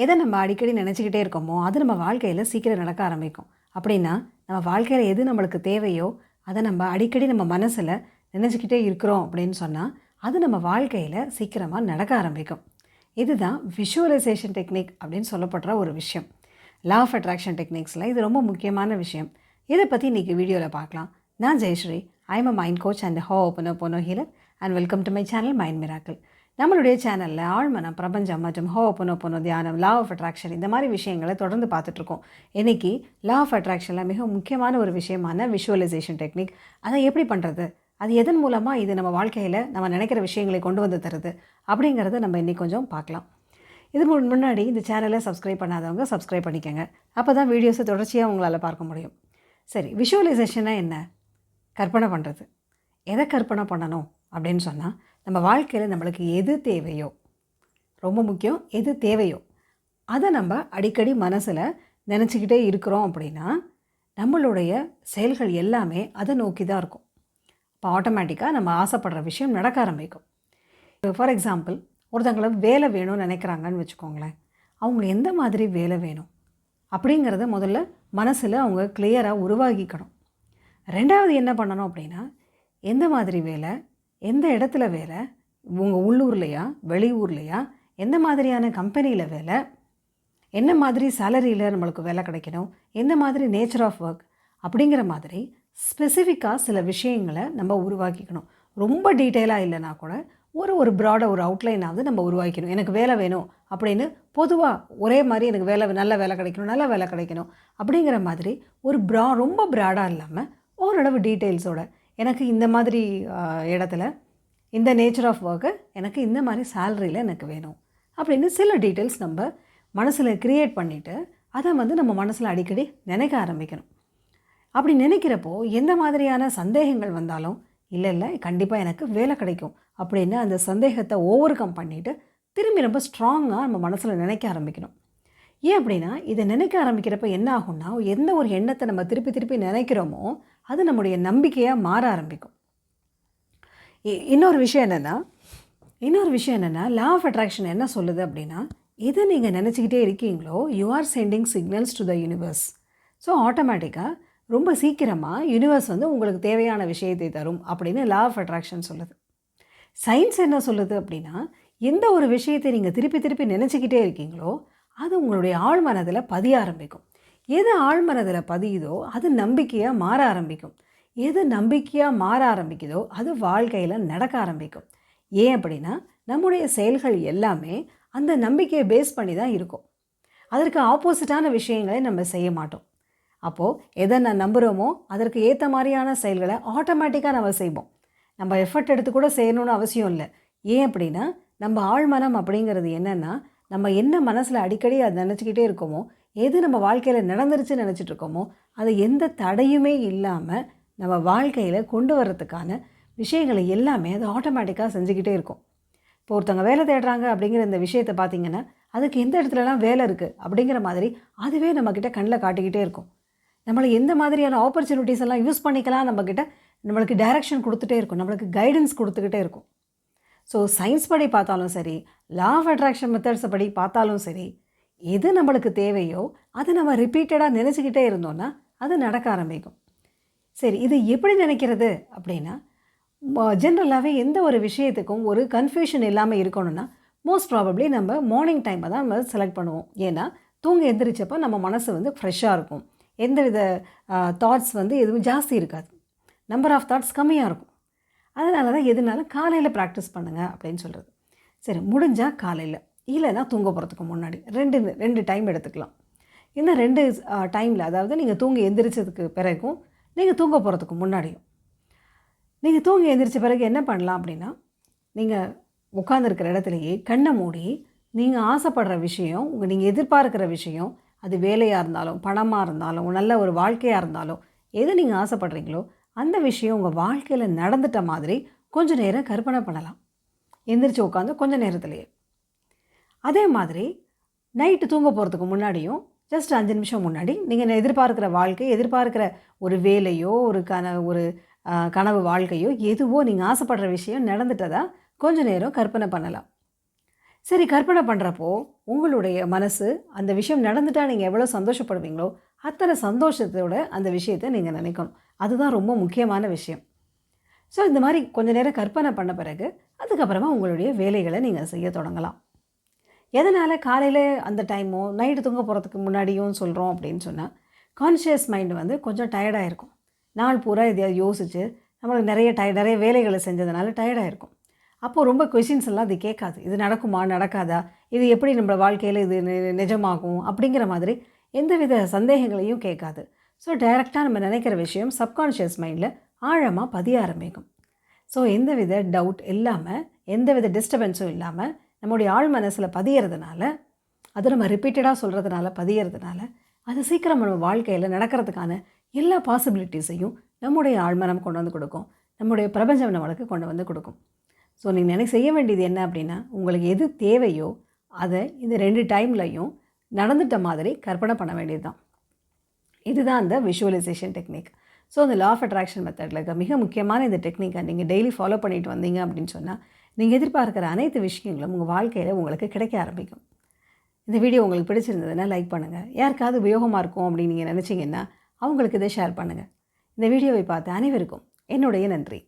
எதை நம்ம அடிக்கடி நினச்சிக்கிட்டே இருக்கோமோ அது நம்ம வாழ்க்கையில் சீக்கிரம் நடக்க ஆரம்பிக்கும். அப்படின்னா நம்ம வாழ்க்கையில் எது நம்மளுக்கு தேவையோ அதை நம்ம அடிக்கடி நம்ம மனசில் நினச்சிக்கிட்டே இருக்கிறோம் அப்படின்னு சொன்னால் அது நம்ம வாழ்க்கையில் சீக்கிரமாக நடக்க ஆரம்பிக்கும். இதுதான் விஷுவலைசேஷன் டெக்னிக் அப்படின்னு சொல்லப்படுற ஒரு விஷயம். லா ஆஃப் அட்ராக்ஷன் டெக்னிக்ஸில் இது ரொம்ப முக்கியமான விஷயம். இதை பற்றி இன்றைக்கி வீடியோவில் பார்க்கலாம். நான் Jayashree. I am a mind coach and hypno healer and welcome to my channel Mind Miracle. நம்மளுடைய சேனலில் ஆழ்மனம், பிரபஞ்சம் மற்றும் ஹோப்பனோ தியானம், லா ஆஃப் அட்ராக்ஷன் இந்த மாதிரி விஷயங்களை தொடர்ந்து பார்த்துட்ருக்கோம். இன்றைக்கி லா ஆஃப் அட்ராக்ஷனில் மிக முக்கியமான ஒரு விஷயமான விஷுவலைசேஷன் டெக்னிக். அதை எப்படி பண்ணுறது, அது எதன் மூலமாக இது நம்ம வாழ்க்கையில் நம்ம நினைக்கிற விஷயங்களை கொண்டு வந்து தருது அப்படிங்கிறத நம்ம இன்றைக்கி கொஞ்சம் பார்க்கலாம். இது முன்னாடி இந்த சேனலை சப்ஸ்கிரைப் பண்ணாதவங்க சப்ஸ்கிரைப் பண்ணிக்கோங்க. அப்போ தான் வீடியோஸை தொடர்ச்சியாக உங்களால் பார்க்க முடியும். சரி, விஷுவலைசேஷனாக என்ன? கற்பனை பண்ணுறது. எதை கற்பனை பண்ணணும் அப்படின்னு சொன்னால், நம்ம வாழ்க்கையில் நம்மளுக்கு எது தேவையோ, ரொம்ப முக்கியம், எது தேவையோ அதை நம்ம அடிக்கடி மனசில் நினச்சிக்கிட்டே இருக்கிறோம் அப்படின்னா நம்மளுடைய செயல்கள் எல்லாமே அதை நோக்கி தான் இருக்கும். இப்போ ஆட்டோமேட்டிக்காக நம்ம ஆசைப்படுற விஷயம் நடக்க ஆரம்பிக்கும். ஃபார் எக்ஸாம்பிள், ஒருத்தங்களை வேலை வேணும்னு நினைக்கிறாங்கன்னு வச்சுக்கோங்களேன். அவங்க எந்த மாதிரி வேலை வேணும் அப்படிங்கிறத முதல்ல மனசில் அவங்க கிளியராக உருவாக்கிக்கணும். ரெண்டாவது என்ன பண்ணணும் அப்படின்னா, எந்த மாதிரி வேலை, எந்த இடத்துல வேலை, உங்கள் உள்ளூர்லையா வெளியூர்லையா, எந்த மாதிரியான கம்பெனியில் வேலை, என்ன மாதிரி சேலரியில் நம்மளுக்கு வேலை கிடைக்கணும், எந்த மாதிரி நேச்சர் ஆஃப் ஒர்க் அப்படிங்கிற மாதிரி ஸ்பெசிஃபிக்காக சில விஷயங்களை நம்ம உருவாக்கிக்கணும். ரொம்ப டீட்டெயிலாக இல்லைனா கூட ஒரு ப்ராடாக ஒரு அவுட்லைனாவது நம்ம உருவாக்கணும். எனக்கு வேலை வேணும் அப்படின்னு பொதுவாக ஒரே மாதிரி எனக்கு நல்ல வேலை கிடைக்கணும் அப்படிங்கிற மாதிரி ஒரு ரொம்ப ப்ராடாக இல்லாமல் ஓரளவு டீட்டெயில்ஸோட, எனக்கு இந்த மாதிரி இடத்துல இந்த நேச்சர் ஆஃப் ஒர்க்கு, எனக்கு இந்த மாதிரி சேலரியில் எனக்கு வேணும் அப்படின்னு சில டீட்டெயில்ஸ் நம்ம மனசில் க்ரியேட் பண்ணிவிட்டு அதை நம்ம மனசில் அடிக்கடி நினைக்க ஆரம்பிக்கணும். அப்படி நினைக்கிறப்போ எந்த மாதிரியான சந்தேகங்கள் வந்தாலும் இல்லை கண்டிப்பாக எனக்கு வேலை கிடைக்கும் அப்படின்னு அந்த சந்தேகத்தை ஓவர் கம் பண்ணிவிட்டு திரும்பி ரொம்ப ஸ்ட்ராங்காக நம்ம மனசில் நினைக்க ஆரம்பிக்கணும். ஏன் அப்படின்னா, இதை நினைக்க ஆரம்பிக்கிறப்ப என்ன ஆகும்னா, எந்த ஒரு எண்ணத்தை நம்ம திருப்பி நினைக்கிறோமோ அது நம்முடைய நம்பிக்கையாக மாற ஆரம்பிக்கும். இன்னொரு விஷயம் என்னென்னா லா ஆஃப் அட்ராக்ஷன் என்ன சொல்லுது அப்படின்னா, எதை நீங்கள் நினச்சிக்கிட்டே இருக்கீங்களோ you are sending signals to the universe. So ஆட்டோமேட்டிக்காக ரொம்ப சீக்கிரமாக யூனிவர்ஸ் உங்களுக்கு தேவையான விஷயத்தை தரும் அப்படின்னு லா ஆஃப் அட்ராக்ஷன் சொல்லுது. சயின்ஸ் என்ன சொல்லுது அப்படின்னா, எந்த ஒரு விஷயத்தை நீங்கள் திருப்பி நினச்சிக்கிட்டே இருக்கீங்களோ அது உங்களுடைய ஆழ்மனதில் பதிய ஆரம்பிக்கும். எது ஆழ்மனதில் பதியுதோ அது நம்பிக்கையாக மாற ஆரம்பிக்கும். எது நம்பிக்கையாக மாற ஆரம்பிக்குதோ அது வாழ்க்கையில் நடக்க ஆரம்பிக்கும். ஏன் அப்படின்னா, நம்முடைய செயல்கள் எல்லாமே அந்த நம்பிக்கையை பேஸ் பண்ணி தான் இருக்கும். அதற்கு ஆப்போசிட்டான விஷயங்களை நம்ம செய்ய மாட்டோம். அப்போது எதை நான் நம்புகிறோமோ அதற்கு ஏற்ற மாதிரியான செயல்களை ஆட்டோமேட்டிக்காக நம்ம செய்வோம். நம்ம எஃபர்ட் எடுத்து கூட செய்யணும்னு அவசியம் இல்லை. ஏன் அப்படின்னா, நம்ம ஆழ்மனம் அப்படிங்கிறது என்னென்னா, நம்ம என்ன மனசில் அடிக்கடி அதை நினச்சிக்கிட்டே இருக்கோமோ, எது நம்ம வாழ்க்கையில் நடந்துருச்சுன்னு நினச்சிட்ருக்கோமோ அதை எந்த தடையுமே இல்லாமல் நம்ம வாழ்க்கையில் கொண்டு வர்றதுக்கான விஷயங்களை எல்லாமே அது ஆட்டோமேட்டிக்காக செஞ்சுக்கிட்டே இருக்கும். இப்போ ஒருத்தவங்க வேலை தேடுறாங்க அப்படிங்கிற இந்த விஷயத்தை பார்த்திங்கன்னா, அதுக்கு எந்த இடத்துலலாம் வேலை இருக்குது அப்படிங்கிற மாதிரி அதுவே நம்மக்கிட்ட கண்ணில் காட்டிக்கிட்டே இருக்கும். நம்மளை எந்த மாதிரியான ஆப்பர்ச்சுனிட்டிஸ் எல்லாம் யூஸ் பண்ணிக்கலாம் நம்மளுக்கு டைரக்ஷன் கொடுத்துட்டே இருக்கும், நம்மளுக்கு கைடன்ஸ் கொடுத்துக்கிட்டே இருக்கும். ஸோ சயின்ஸ் படி பார்த்தாலும் சரி, லா ஆஃப் அட்ராக்ஷன் மெத்தட்ஸை படி பார்த்தாலும் சரி, எது நம்மளுக்கு தேவையோ அதை நம்ம ரிப்பீட்டடாக நினச்சிக்கிட்டே இருந்தோன்னா அது நடக்க ஆரம்பிக்கும். சரி, இது எப்படி நினைக்கிறது அப்படின்னா, ஜென்ரலாகவே எந்த ஒரு விஷயத்துக்கும் ஒரு கன்ஃபியூஷன் இல்லாமல் இருக்கணும்னா மோஸ்ட் ப்ராபப்ளி நம்ம மார்னிங் டைமை தான் நம்ம செலக்ட் பண்ணுவோம். ஏன்னா தூங்கி எந்திரிச்சப்போ நம்ம மனசு ஃப்ரெஷ்ஷாக இருக்கும். எந்தவித தாட்ஸ் எதுவும் ஜாஸ்தி இருக்காது, நம்பர் ஆஃப் தாட்ஸ் கம்மியாக இருக்கும். அதனால தான் எதுனாலும் காலையில் ப்ராக்டிஸ் பண்ணுங்கள் அப்படின்னு சொல்கிறது. சரி, முடிஞ்சால் காலையில், இல்லைன்னா தூங்க போகிறதுக்கு முன்னாடி ரெண்டு டைம் எடுத்துக்கலாம். இந்த 2 டைமில், அதாவது நீங்கள் தூங்கி எந்திரிச்சதுக்கு பிறகும் நீங்கள் தூங்க போகிறதுக்கு முன்னாடியும், நீங்கள் தூங்கி எந்திரிச்ச பிறகு என்ன பண்ணலாம் அப்படின்னா, நீங்கள் உட்காந்துருக்கிற இடத்துலையே கண்ணை மூடி நீங்கள் ஆசைப்படுற விஷயம், நீங்கள் எதிர்பார்க்குற விஷயம், அது வேலையாக இருந்தாலும் பணமாக இருந்தாலும் நல்ல ஒரு வாழ்க்கையாக இருந்தாலும் எது நீங்கள் ஆசைப்படுறீங்களோ அந்த விஷயம் உங்கள் வாழ்க்கையில் நடந்துட்ட மாதிரி கொஞ்சம் நேரம் கற்பனை பண்ணலாம், எந்திரிச்சு உட்காந்து கொஞ்சம் நேரத்துலையே. அதே மாதிரி நைட்டு தூங்க போகிறதுக்கு முன்னாடியும் ஜஸ்ட் 5 நிமிஷம் முன்னாடி நீங்கள் எதிர்பார்க்குற வாழ்க்கை, எதிர்பார்க்குற ஒரு வேலையோ ஒரு கனவு வாழ்க்கையோ எதுவோ நீங்கள் ஆசைப்படுற விஷயம் நடந்துட்டதா கொஞ்சம் நேரம் கற்பனை பண்ணலாம். சரி, கற்பனை பண்ணுறப்போ உங்களுடைய மனசு அந்த விஷயம் நடந்துட்டால் நீங்கள் எவ்வளோ சந்தோஷப்படுவீங்களோ அத்தனை சந்தோஷத்தோட அந்த விஷயத்தை நீங்கள் நினைக்கணும். அதுதான் ரொம்ப முக்கியமான விஷயம். ஸோ இந்த மாதிரி கொஞ்ச நேரம் கற்பனை பண்ண பிறகு அதுக்கப்புறமா உங்களுடைய வேலைகளை நீங்கள் செய்ய தொடங்கலாம். எதனால் காலையில் அந்த டைமோ நைட்டு தூங்க போகிறதுக்கு முன்னாடியும் சொல்கிறோம் அப்படின்னு சொன்னால், கான்ஷியஸ் மைண்டு வந்து கொஞ்சம் டயர்டாக இருக்கும். நாள் பூரா எதையாவது யோசித்து நம்மளுக்கு நிறைய வேலைகளை செஞ்சதுனால டயர்டாக இருக்கும். அப்போது ரொம்ப கொஷின்ஸ் எல்லாம் அது கேட்காது. இது நடக்குமா நடக்காதா, இது எப்படி நம்ம வாழ்க்கையில் இது நிஜமாகும் அப்படிங்கிற மாதிரி எந்தவித சந்தேகங்களையும் கேட்காது. ஸோ டைரெக்டாக நம்ம நினைக்கிற விஷயம் சப்கான்ஷியஸ் மைண்டில் ஆழமாக பதிய ஆரம்பிக்கும். ஸோ எந்தவித டவுட் இல்லாமல், எந்தவித டிஸ்டர்பன்ஸும் இல்லாமல் நம்முடைய ஆழ் மனசில் பதியறதுனால, அது நம்ம ரிப்பீட்டடாக சொல்கிறதுனால பதியறதுனால, அது சீக்கிரம் நம்ம வாழ்க்கையில் நடக்கிறதுக்கான எல்லா பாசிபிலிட்டிஸையும் நம்முடைய ஆழ்மனம் கொண்டு வந்து கொடுக்கும். நம்முடைய பிரபஞ்சம் நம்மளுக்கு கொண்டு வந்து கொடுக்கும். ஸோ நீங்கள் செய்ய வேண்டியது என்ன அப்படின்னா, உங்களுக்கு எது தேவையோ அதை இந்த 2 டைம்லையும் நடந்துட்ட மாதிரி கற்பனை பண்ண வேண்டியது தான். இதுதான் அந்த விஷுவலைசேஷன் டெக்னிக். ஸோ அந்த லா ஆஃப் அட்ராக்ஷன் மெத்தடில் இருக்க மிக முக்கியமான இந்த டெக்னிக்கை நீங்கள் டெய்லி ஃபாலோ பண்ணிட்டு வந்தீங்க அப்படின்னு சொன்னால், நீங்கள் எதிர்பார்க்குற அனைத்து விஷயங்களும் உங்கள் வாழ்க்கையில் உங்களுக்கு கிடைக்க ஆரம்பிக்கும். இந்த வீடியோ உங்களுக்கு பிடிச்சிருந்ததுன்னா லைக் பண்ணுங்கள். யாருக்காவது உபயோகமாக இருக்கும் அப்படின்னு நீங்கள் நினச்சிங்கன்னா அவங்களுக்கு இதை ஷேர் பண்ணுங்கள். இந்த வீடியோவை பார்த்த அனைவருக்கும் என்னுடைய நன்றி.